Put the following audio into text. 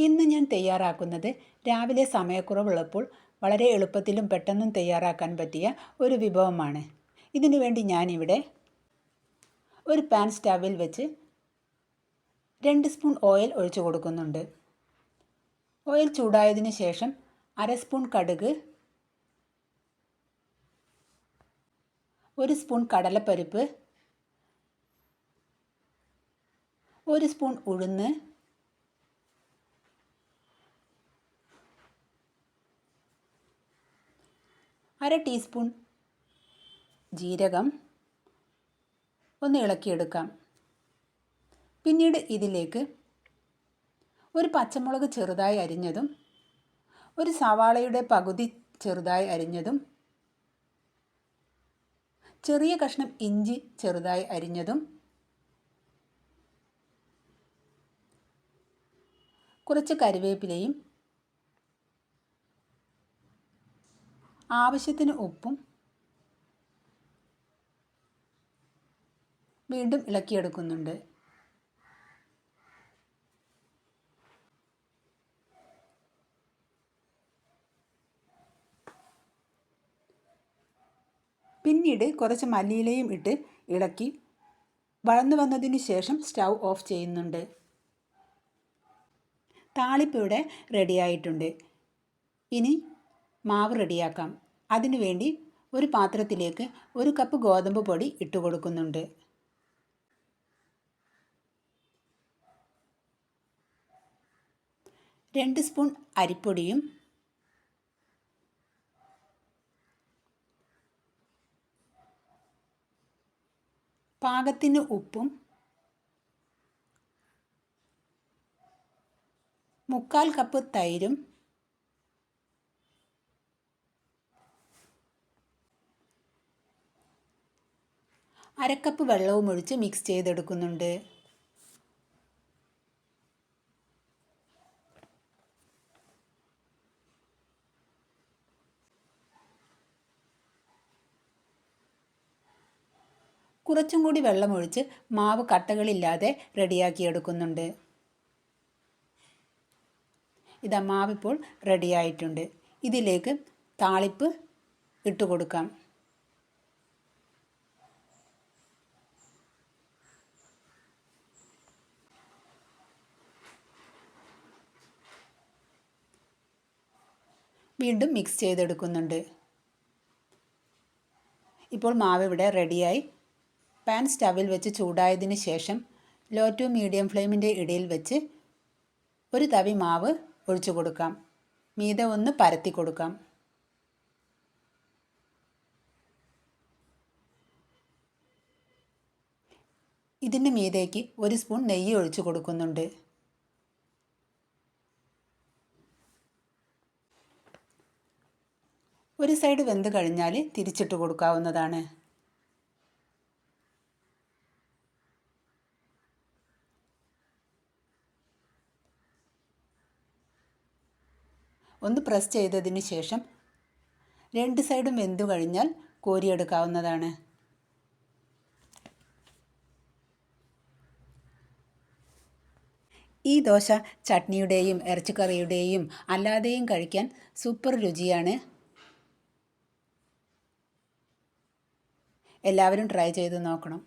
ഇന്ന് ഞാൻ തയ്യാറാക്കുന്നത് രാവിലെ സമയക്കുറവുള്ളപ്പോൾ വളരെ എളുപ്പത്തിലും പെട്ടെന്നും തയ്യാറാക്കാൻ പറ്റിയ ഒരു വിഭവമാണ്. ഇതിനു വേണ്ടി ഞാനിവിടെ ഒരു പാൻ സ്റ്റവിൽ വെച്ച് 2 സ്പൂൺ ഓയിൽ ഒഴിച്ചു കൊടുക്കുന്നുണ്ട്. ഓയിൽ ചൂടായതിനു ശേഷം 1/2 സ്പൂൺ കടുക്, 1 സ്പൂൺ കടലപ്പരിപ്പ്, 1 സ്പൂൺ ഉഴുന്ന്, 1/2 ടീസ്പൂൺ ജീരകം ഒന്ന് ഇളക്കിയെടുക്കാം. പിന്നീട് ഇതിലേക്ക് ഒരു പച്ചമുളക് ചെറുതായി അരിഞ്ഞതും, ഒരു സവാളയുടെ പകുതി ചെറുതായി അരിഞ്ഞതും, ചെറിയ കഷ്ണം ഇഞ്ചി ചെറുതായി അരിഞ്ഞതും, കുറച്ച് കറിവേപ്പിലയും, ആവശ്യത്തിന് ഉപ്പും വീണ്ടും ഇളക്കിയെടുക്കുന്നുണ്ട്. പിന്നീട് കുറച്ച് മല്ലിയിലയും ഇട്ട് ഇളക്കി വഴന്നു വന്നതിന് ശേഷം സ്റ്റൗ ഓഫ് ചെയ്യുന്നുണ്ട്. താളിപ്പ് ഇവിടെ റെഡിയായിട്ടുണ്ട്. ഇനി മാവ് റെഡിയാക്കാം. അതിനുവേണ്ടി ഒരു പാത്രത്തിലേക്ക് 1 കപ്പ് ഗോതമ്പ് പൊടി ഇട്ട് കൊടുക്കുന്നുണ്ട്. രണ്ട് സ്പൂൺ അരിപ്പൊടിയും, പാകത്തിന് ഉപ്പും, 1/4 കപ്പ് തൈരും, അരക്കപ്പ് വെള്ളവും ഒഴിച്ച് മിക്സ് ചെയ്തെടുക്കുന്നുണ്ട്. കുറച്ചും കൂടി വെള്ളമൊഴിച്ച് മാവ് കട്ടകളില്ലാതെ റെഡിയാക്കിയെടുക്കുന്നുണ്ട്. ഇതാ മാവിപ്പോൾ റെഡിയായിട്ടുണ്ട്. ഇതിലേക്ക് താളിപ്പ് ഇട്ട് കൊടുക്കാം. വീണ്ടും മിക്സ് ചെയ്തെടുക്കുന്നുണ്ട്. ഇപ്പോൾ മാവ് ഇവിടെ റെഡിയായി. പാൻ സ്റ്റവിൽ വെച്ച് ചൂടായതിന് ശേഷം ലോ ടു മീഡിയം ഫ്ലെയിമിൻ്റെ ഇടയിൽ വെച്ച് ഒരു തവി മാവ് ഒഴിച്ചു കൊടുക്കാം. മീതെ ഒന്ന് പരത്തി കൊടുക്കാം. ഇതിന് മീതേക്ക് 1 സ്പൂൺ നെയ്യ് ഒഴിച്ചു കൊടുക്കുന്നുണ്ട്. ഒരു സൈഡ് വെന്ത് കഴിഞ്ഞാൽ തിരിച്ചിട്ട് കൊടുക്കാവുന്നതാണ്. ഒന്ന് പ്രസ് ചെയ്തതിന് ശേഷം 2 സൈഡും വെന്തു കഴിഞ്ഞാൽ കോരിയെടുക്കാവുന്നതാണ്. ഈ ദോശ ചട്നിയുടെയും ഇറച്ചിക്കറിയുടെയും അല്ലാതെയും കഴിക്കാൻ സൂപ്പർ രുചിയാണ്. എല്ലാവരും ട്രൈ ചെയ്ത് നോക്കണം.